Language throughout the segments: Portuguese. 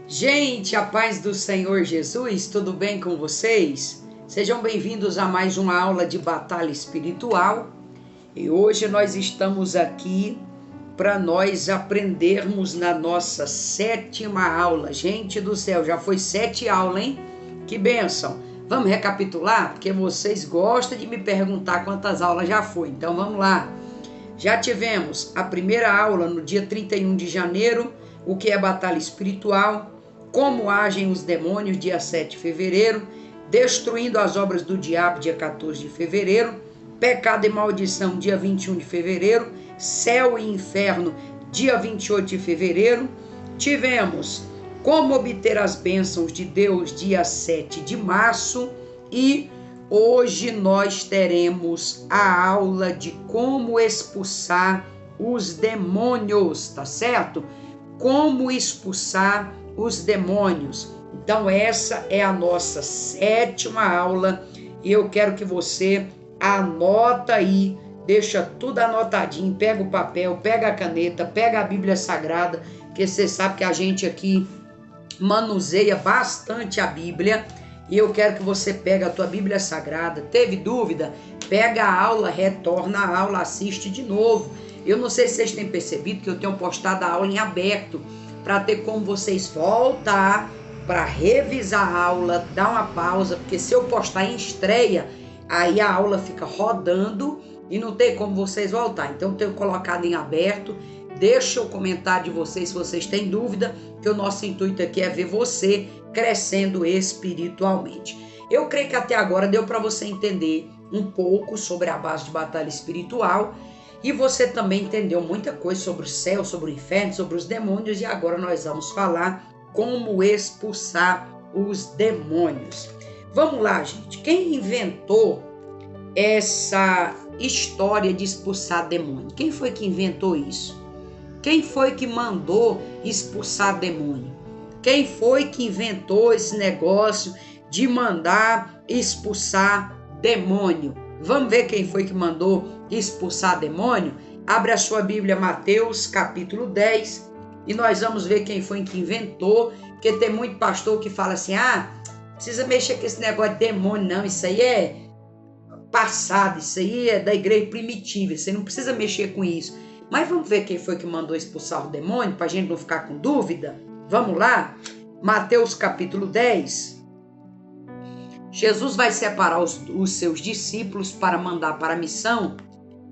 Gente, a paz do Senhor Jesus, tudo bem com vocês? Sejam bem-vindos a mais uma aula de batalha espiritual. E hoje nós estamos aqui para nós aprendermos na nossa 7ª aula. Gente do céu, já foi 7 aulas, hein? Que bênção! Vamos recapitular? Porque vocês gostam de me perguntar quantas aulas já foi. Então vamos lá. Já tivemos a primeira aula no dia 31 de janeiro, o que é batalha espiritual, como agem os demônios, dia 7 de fevereiro, destruindo as obras do diabo, dia 14 de fevereiro, pecado e maldição, dia 21 de fevereiro, céu e inferno, dia 28 de fevereiro. Tivemos como obter as bênçãos de Deus, dia 7 de março, e hoje nós teremos a aula de como expulsar os demônios, tá certo? Como expulsar os demônios. Então essa é a nossa 7ª aula e eu quero que você anota aí, deixa tudo anotadinho, pega o papel, pega a caneta, pega a Bíblia Sagrada, porque você sabe que a gente aqui manuseia bastante a Bíblia e eu quero que você pegue a tua Bíblia Sagrada. Teve dúvida? Pega a aula, retorna a aula, assiste de novo. Eu não sei se vocês têm percebido que eu tenho postado a aula em aberto, para ter como vocês voltar para revisar a aula, dar uma pausa, porque se eu postar em estreia, aí a aula fica rodando e não tem como vocês voltar. Então eu tenho colocado em aberto, deixa o comentário de vocês se vocês têm dúvida, que o nosso intuito aqui é ver você crescendo espiritualmente. Eu creio que até agora deu para você entender um pouco sobre a base de batalha espiritual, e você também entendeu muita coisa sobre o céu, sobre o inferno, sobre os demônios, e agora nós vamos falar como expulsar os demônios. Vamos lá, gente. Quem inventou essa história de expulsar demônio? Quem foi que inventou isso? Quem foi que mandou expulsar demônio? Quem foi que inventou esse negócio de mandar expulsar demônio? Vamos ver quem foi que mandou expulsar demônio? Abre a sua Bíblia, Mateus capítulo 10, e nós vamos ver quem foi que inventou, porque tem muito pastor que fala assim, precisa mexer com esse negócio de demônio não, isso aí é passado, isso aí é da igreja primitiva, você não precisa mexer com isso. Mas vamos ver quem foi que mandou expulsar o demônio, para a gente não ficar com dúvida? Vamos lá? Mateus capítulo 10. Jesus vai separar os seus discípulos para mandar para a missão,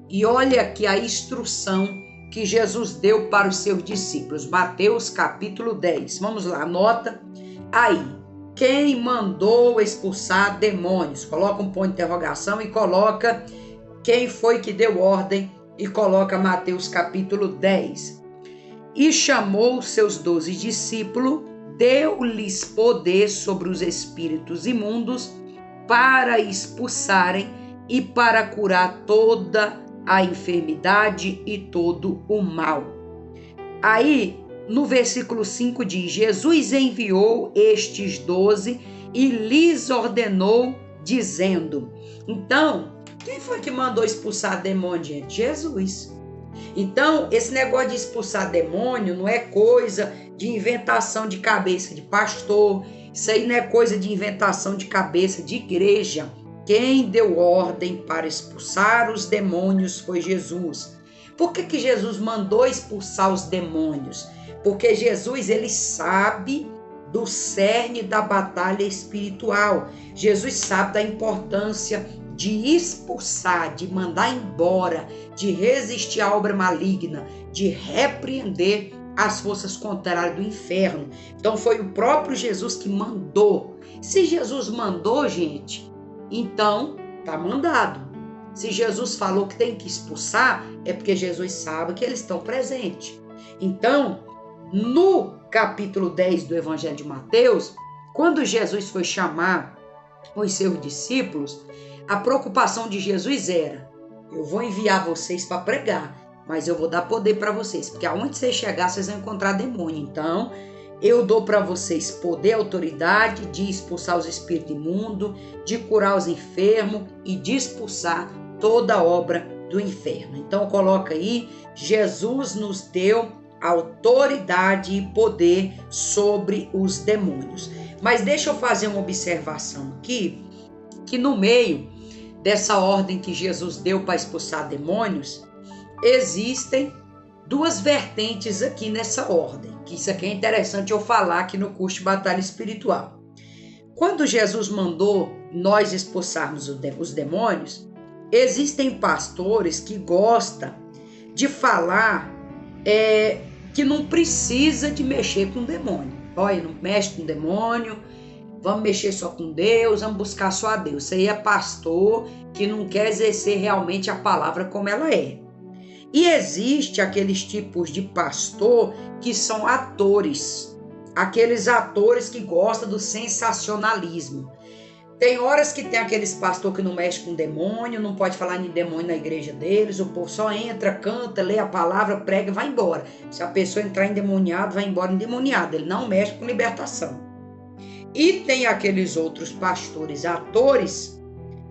e olha aqui a instrução que Jesus deu para os seus discípulos. Mateus capítulo 10. Vamos lá, anota aí. Quem mandou expulsar demônios? Coloca um ponto de interrogação e coloca quem foi que deu ordem e coloca Mateus capítulo 10. E chamou os seus 12 discípulos, deu-lhes poder sobre os espíritos imundos para expulsarem e para curar toda a enfermidade e todo o mal. Aí, no versículo 5 diz, Jesus enviou estes 12 e lhes ordenou, dizendo. Então, quem foi que mandou expulsar demônio, gente? Jesus. Então, esse negócio de expulsar demônio não é coisa de inventação de cabeça de pastor, isso aí não é coisa de inventação de cabeça de igreja. Quem deu ordem para expulsar os demônios foi Jesus. Por que Jesus mandou expulsar os demônios? Porque Jesus, ele sabe do cerne da batalha espiritual. Jesus sabe da importância de expulsar, de mandar embora, de resistir à obra maligna, de repreender as forças contrárias do inferno. Então foi o próprio Jesus que mandou. Se Jesus mandou, gente, então tá mandado. Se Jesus falou que tem que expulsar, é porque Jesus sabe que eles estão presentes. Então, no capítulo 10 do Evangelho de Mateus, quando Jesus foi chamar os seus discípulos, a preocupação de Jesus era, eu vou enviar vocês para pregar, mas eu vou dar poder para vocês, porque aonde vocês chegar, vocês vão encontrar demônio. Então, eu dou para vocês poder e autoridade de expulsar os espíritos imundos, de curar os enfermos e de expulsar toda obra do inferno. Então, coloca aí, Jesus nos deu autoridade e poder sobre os demônios. Mas deixa eu fazer uma observação aqui, que no meio dessa ordem que Jesus deu para expulsar demônios, existem duas vertentes aqui nessa ordem, que isso aqui é interessante eu falar aqui no curso de Batalha Espiritual. Quando Jesus mandou nós expulsarmos os demônios, existem pastores que gostam de falar que não precisa de mexer com demônio. Olha, não mexe com demônio, vamos mexer só com Deus, vamos buscar só a Deus. Isso aí é pastor que não quer exercer realmente a palavra como ela é. E existe aqueles tipos de pastor que são atores, aqueles atores que gostam do sensacionalismo. Tem horas que tem aqueles pastor que não mexe com demônio, não pode falar de demônio na igreja deles, o povo só entra, canta, lê a palavra, prega e vai embora. Se a pessoa entrar endemoniado, vai embora endemoniado, ele não mexe com libertação. E tem aqueles outros pastores, atores,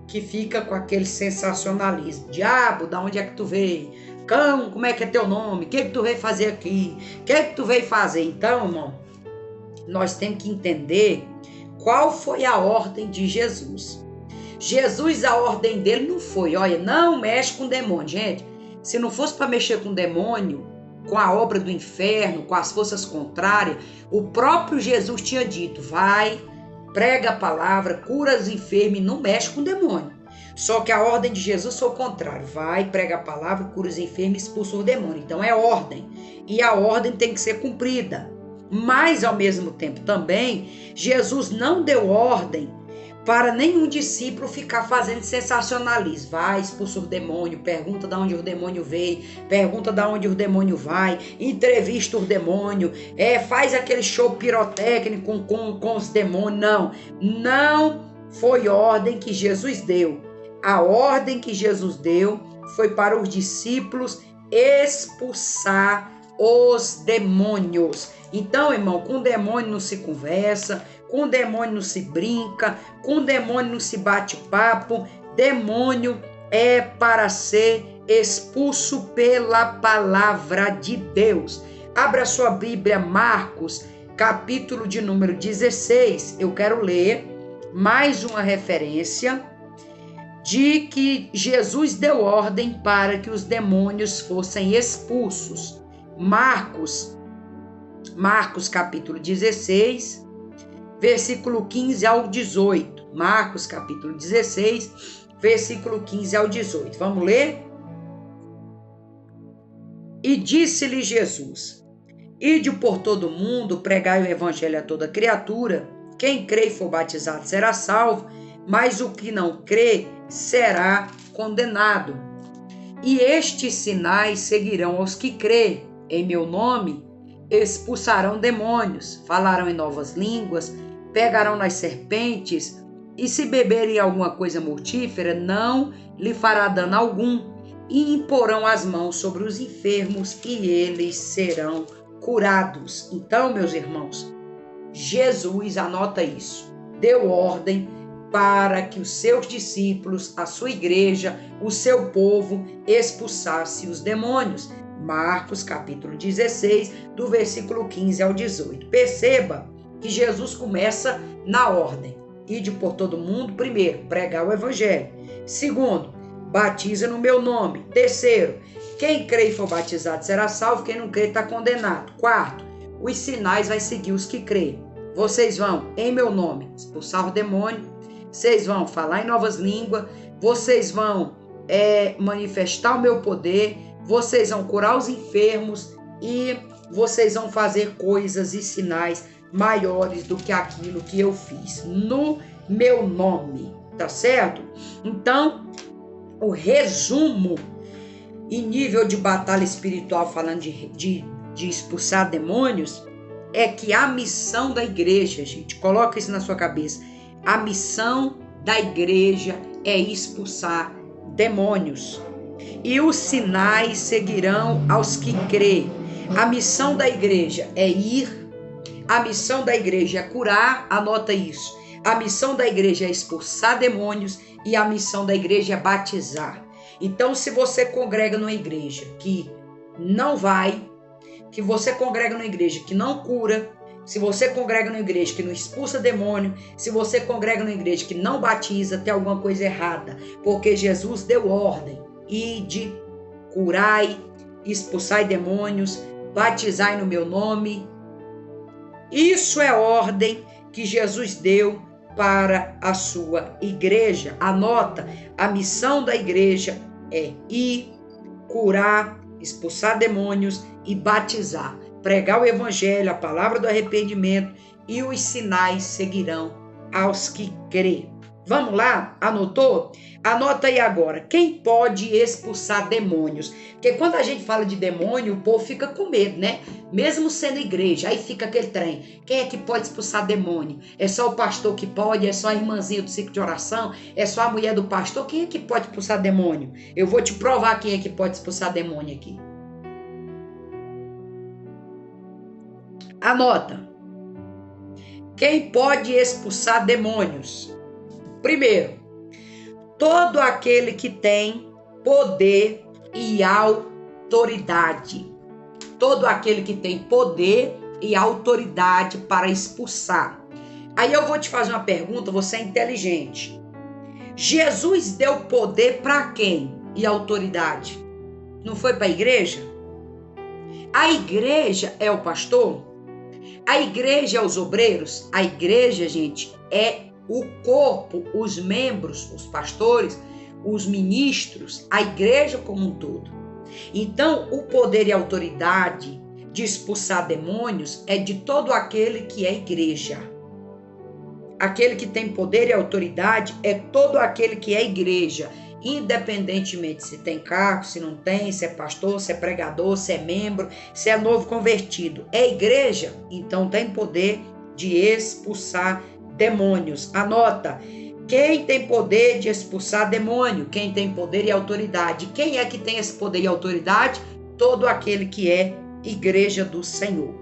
que fica com aquele sensacionalismo. Diabo, da onde é que tu veio? Cão, como é que é teu nome? O que tu veio fazer aqui? O que tu veio fazer? Então, irmão, nós temos que entender qual foi a ordem de Jesus. Jesus, a ordem dele não foi, olha, não mexe com demônio. Gente, se não fosse para mexer com demônio, com a obra do inferno, com as forças contrárias, o próprio Jesus tinha dito, vai, prega a palavra, cura os enfermos e não mexe com demônio. Só que a ordem de Jesus foi o contrário, vai, prega a palavra, cura os enfermos e expulsa o demônio. Então é ordem, e a ordem tem que ser cumprida. Mas, ao mesmo tempo também, Jesus não deu ordem para nenhum discípulo ficar fazendo sensacionalismo. Vai, expulsa o demônio, pergunta de onde o demônio veio, pergunta de onde o demônio vai, entrevista o demônio, faz aquele show pirotécnico com os demônios. Não foi ordem que Jesus deu. A ordem que Jesus deu foi para os discípulos expulsar os demônios. Então, irmão, com demônio não se conversa, com demônio não se brinca, com demônio não se bate papo. Demônio é para ser expulso pela palavra de Deus. Abra sua Bíblia, Marcos, capítulo de número 16. Eu quero ler mais uma referência de que Jesus deu ordem para que os demônios fossem expulsos. Marcos capítulo 16, versículo 15 ao 18. Marcos capítulo 16, versículo 15 ao 18. Vamos ler? E disse-lhe Jesus, ide por todo o mundo, pregai o evangelho a toda criatura. Quem crê e for batizado será salvo, mas o que não crê será condenado. E estes sinais seguirão aos que crê. Em meu nome expulsarão demônios, falarão em novas línguas, pegarão nas serpentes, e se beberem alguma coisa mortífera, não lhe fará dano algum, e imporão as mãos sobre os enfermos, e eles serão curados. Então, meus irmãos, Jesus, anota isso, deu ordem para que os seus discípulos, a sua igreja, o seu povo expulsasse os demônios. Marcos capítulo 16, do versículo 15 ao 18. Perceba que Jesus começa na ordem. Ide por todo mundo, primeiro, pregar o evangelho. Segundo, batiza no meu nome. Terceiro, quem crê e for batizado será salvo, quem não crê está condenado. Quarto, os sinais vai seguir os que crê. Vocês vão, em meu nome, expulsar o demônio. Vocês vão falar em novas línguas. Vocês vão manifestar o meu poder. Vocês vão curar os enfermos e vocês vão fazer coisas e sinais maiores do que aquilo que eu fiz no meu nome, tá certo? Então, o resumo em nível de batalha espiritual, falando de expulsar demônios, é que a missão da igreja, gente, coloca isso na sua cabeça, a missão da igreja é expulsar demônios. E os sinais seguirão aos que crê. A missão da igreja é ir, a missão da igreja é curar, anota isso. A missão da igreja é expulsar demônios e a missão da igreja é batizar. Então, se você congrega numa igreja que não vai, que você congrega numa igreja que não cura, se você congrega numa igreja que não expulsa demônio, se você congrega numa igreja que não batiza, tem alguma coisa errada. Porque Jesus deu ordem: ide, curai, expulsai demônios, batizai no meu nome. Isso é ordem que Jesus deu para a sua igreja. Anota, a missão da igreja é ir, curar, expulsar demônios e batizar. Pregar o evangelho, a palavra do arrependimento, e os sinais seguirão aos que crê. Vamos lá? Anotou? Anota aí agora. Quem pode expulsar demônios? Porque quando a gente fala de demônio, o povo fica com medo, né? Mesmo sendo igreja, aí fica aquele trem. Quem é que pode expulsar demônio? É só o pastor que pode? É só a irmãzinha do ciclo de oração? É só a mulher do pastor? Quem é que pode expulsar demônio? Eu vou te provar quem é que pode expulsar demônio aqui. Anota. Quem pode expulsar demônios? Primeiro, todo aquele que tem poder e autoridade. Todo aquele que tem poder e autoridade para expulsar. Aí eu vou te fazer uma pergunta, você é inteligente. Jesus deu poder para quem e autoridade? Não foi para a igreja? A igreja é o pastor? A igreja é os obreiros? A igreja, gente, é o corpo, os membros, os pastores, os ministros, a igreja como um todo. Então, o poder e a autoridade de expulsar demônios é de todo aquele que é igreja. Aquele que tem poder e autoridade é todo aquele que é igreja, independentemente se tem cargo, se não tem, se é pastor, se é pregador, se é membro, se é novo convertido. É igreja, então tem poder de expulsar demônios. Anota, quem tem poder de expulsar demônio? Quem tem poder e autoridade? Quem é que tem esse poder e autoridade? Todo aquele que é igreja do Senhor.